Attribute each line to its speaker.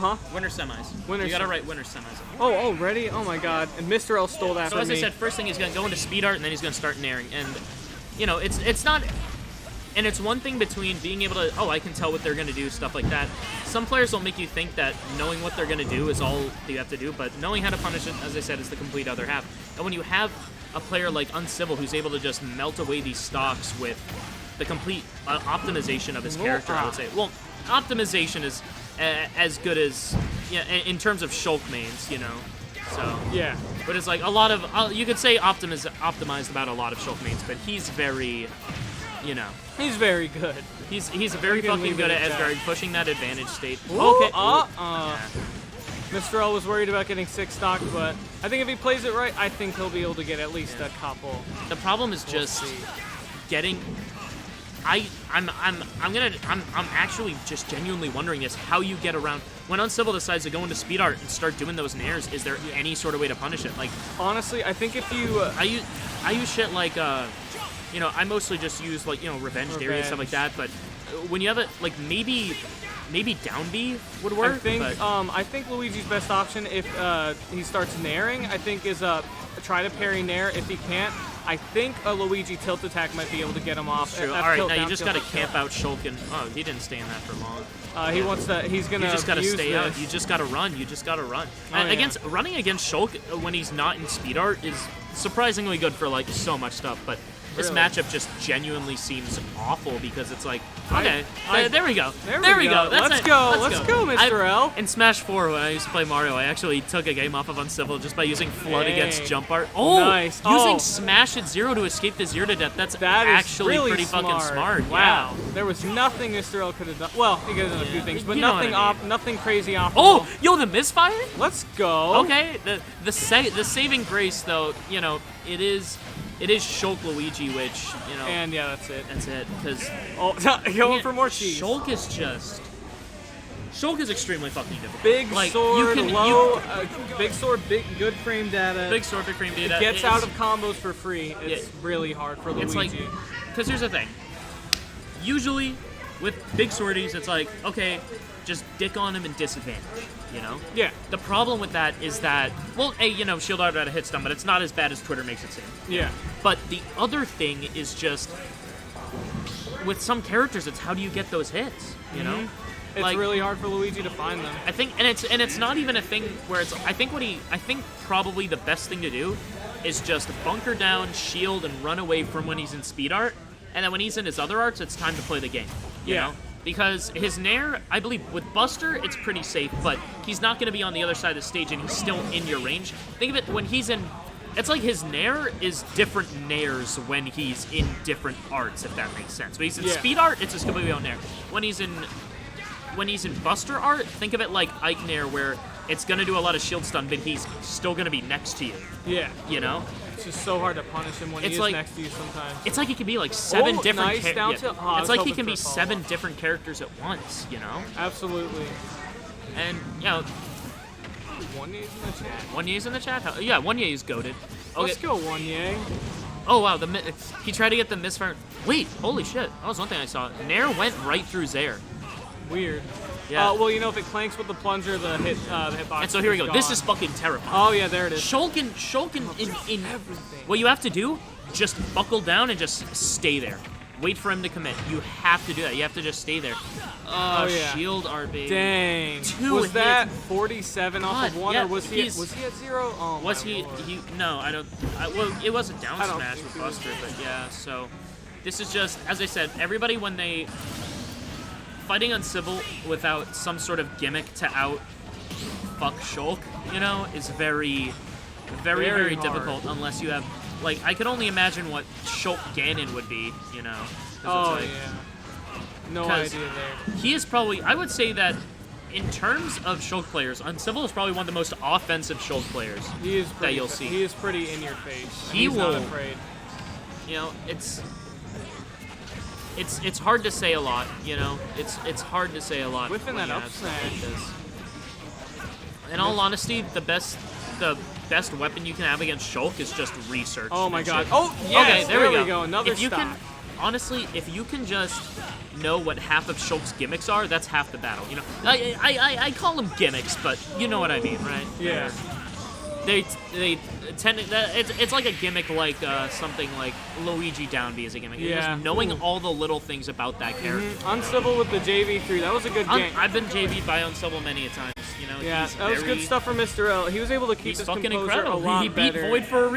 Speaker 1: Huh?
Speaker 2: Winner semis.
Speaker 1: Winner
Speaker 2: you gotta
Speaker 1: semis.
Speaker 2: write winner semis.
Speaker 1: Oh, ready? Oh my god. And Mr. L stole that
Speaker 2: So
Speaker 1: from
Speaker 2: as
Speaker 1: me.
Speaker 2: I said, first thing he's gonna go into speed art, and then he's gonna start naring. And you know, it's not. And it's one thing between being able to, I can tell what they're going to do, stuff like that. Some players will make you think that knowing what they're going to do is all you have to do, but knowing how to punish it, as I said, is the complete other half. And when you have a player like Uncivil who's able to just melt away these stocks with the complete optimization of his character, I would say. Well, optimization is as good as, in terms of Shulk mains, you know. So
Speaker 1: yeah.
Speaker 2: But it's like a lot of, you could say optimized about a lot of Shulk mains, but he's very... You know,
Speaker 1: he's very good.
Speaker 2: He's very fucking good at Asgard, pushing that advantage state.
Speaker 1: Ooh,
Speaker 2: okay.
Speaker 1: Yeah. Mr. L was worried about getting 6 stock, but I think if he plays it right, I think he'll be able to get at least a couple.
Speaker 2: The problem is just getting. I'm actually just genuinely wondering is how you get around when Uncivil decides to go into speed art and start doing those nairs. Is there any sort of way to punish it? Like,
Speaker 1: honestly, I think if you
Speaker 2: I use shit like you know, I mostly just use, like, you know, Revenge Dairy and stuff like that, but when you have it, like, maybe down B would work.
Speaker 1: I think Luigi's best option if he starts nairing, I think, is try to parry nair. If he can't, I think a Luigi tilt attack might be able to get him off.
Speaker 2: True. All right, now you just got to camp out Shulk and... Oh, he didn't stay in that for long.
Speaker 1: He wants to... He's going to
Speaker 2: You just got to stay
Speaker 1: this.
Speaker 2: out. You just got to run. You just got to run.
Speaker 1: Oh,
Speaker 2: Running against Shulk when he's not in speed art is surprisingly good for, like, so much stuff, but... This matchup just genuinely seems awful because it's like, okay, there we go. There we go.
Speaker 1: Let's go, Mr. L.
Speaker 2: In Smash 4, when I used to play Mario, I actually took a game off of Uncivil just by using Flood against Jump Art. Oh, nice. Using Smash at 0 to escape the 0 to death. That actually
Speaker 1: really
Speaker 2: pretty fucking smart.
Speaker 1: Wow.
Speaker 2: Yeah.
Speaker 1: There was nothing Mr. L could have done. Well, he could have done a few things, but nothing crazy off.
Speaker 2: Oh, yo, the misfire?
Speaker 1: Let's go.
Speaker 2: Okay, the saving grace, though, you know, it is Shulk Luigi, which, you know...
Speaker 1: And, yeah, that's it.
Speaker 2: That's it, because...
Speaker 1: Going for more cheese.
Speaker 2: Shulk is extremely fucking difficult.
Speaker 1: Big sword, big sword, good frame data.
Speaker 2: Big sword, big frame data.
Speaker 1: It gets out of combos for free. It's really hard for Luigi.
Speaker 2: It's like... Because here's the thing. Usually, with big swordies, it's like, okay, just dick on him and disadvantage, you know?
Speaker 1: Yeah.
Speaker 2: The problem with that is that, well, you know, shield art out of hit stun, but it's not as bad as Twitter makes it seem.
Speaker 1: Yeah.
Speaker 2: But the other thing is just, with some characters, it's how do you get those hits, you know?
Speaker 1: It's like, really hard for Luigi to find them.
Speaker 2: I think, and it's not even a thing where it's, I think probably the best thing to do is just bunker down, shield, and run away from when he's in speed art, and then when he's in his other arts, it's time to play the game, you know? Because his nair, I believe, with Buster, it's pretty safe, but he's not going to be on the other side of the stage, and he's still in your range. Think of it, when he's in... It's like his nair is different nairs when he's in different arts, if that makes sense. When he's in speed art, it's just completely own nair. When he's in Buster art, think of it like Ike nair, where it's going to do a lot of shield stun, but he's still going to be next to you. Yeah. You know?
Speaker 1: It's just so hard to punish him when he's next to you sometimes.
Speaker 2: It's like he can be like 7 different characters. It's like he can be 7 different characters at once, you know?
Speaker 1: Absolutely.
Speaker 2: And, you know...
Speaker 1: One Ye's in the chat.
Speaker 2: One Ye's in the chat? Yeah, One Ye is goated. Okay.
Speaker 1: Let's go, One Ye.
Speaker 2: Oh, wow. He tried to get the misfire. Wait, holy shit. That was one thing I saw. Nair went right through Zaire.
Speaker 1: Weird.
Speaker 2: Yeah.
Speaker 1: Well, you know, if it clanks with the plunger, the hitbox.
Speaker 2: And so here we go.
Speaker 1: Gone.
Speaker 2: This is fucking terrifying.
Speaker 1: Oh yeah, there it is.
Speaker 2: Shulk in
Speaker 1: everything.
Speaker 2: What you have to do, just buckle down and just stay there. Wait for him to commit. You have to do that. You have to just stay there.
Speaker 1: Oh yeah.
Speaker 2: Shield RB.
Speaker 1: Dang.
Speaker 2: 2
Speaker 1: was
Speaker 2: hits.
Speaker 1: that 47 off of 1, or was he at 0? Oh my
Speaker 2: Was he?
Speaker 1: Lord.
Speaker 2: No, I don't. Well, it was a down smash with Buster, but yeah. So this is just, as I said, everybody when they fighting Uncivil without some sort of gimmick to out fuck Shulk, you know, is very difficult unless you have, like, I could only imagine what Shulk Ganon would be, you know.
Speaker 1: Oh, yeah. No idea there.
Speaker 2: He is probably, I would say that in terms of Shulk players, Uncivil is probably one of the most offensive Shulk players that you'll see.
Speaker 1: He is pretty in your face.
Speaker 2: He's
Speaker 1: not afraid.
Speaker 2: You know, it's hard to say a lot, you know. It's hard to say a lot.
Speaker 1: Whiffing that up smash.
Speaker 2: In all honesty, the best weapon you can have against Shulk is just research.
Speaker 1: Oh my god. Oh, yes,
Speaker 2: okay, there we go.
Speaker 1: Another
Speaker 2: if you
Speaker 1: stock.
Speaker 2: can, honestly, if you can just know what half of Shulk's gimmicks are, that's half the battle. You know, I call them gimmicks, but you know what I mean, right?
Speaker 1: Yeah.
Speaker 2: They tend to, it's like a gimmick like something like Luigi down B is a gimmick.
Speaker 1: Yeah.
Speaker 2: Just knowing all the little things about that character.
Speaker 1: Uncivil with the JV3, that was a good game.
Speaker 2: I've been JV'd by Uncivil many a times. You know,
Speaker 1: Yeah,
Speaker 2: he's
Speaker 1: that was good stuff for Mr. L. He was able to keep
Speaker 2: He's
Speaker 1: his
Speaker 2: fucking
Speaker 1: composure
Speaker 2: incredible.
Speaker 1: a lot
Speaker 2: He beat
Speaker 1: better.
Speaker 2: Void for a reason.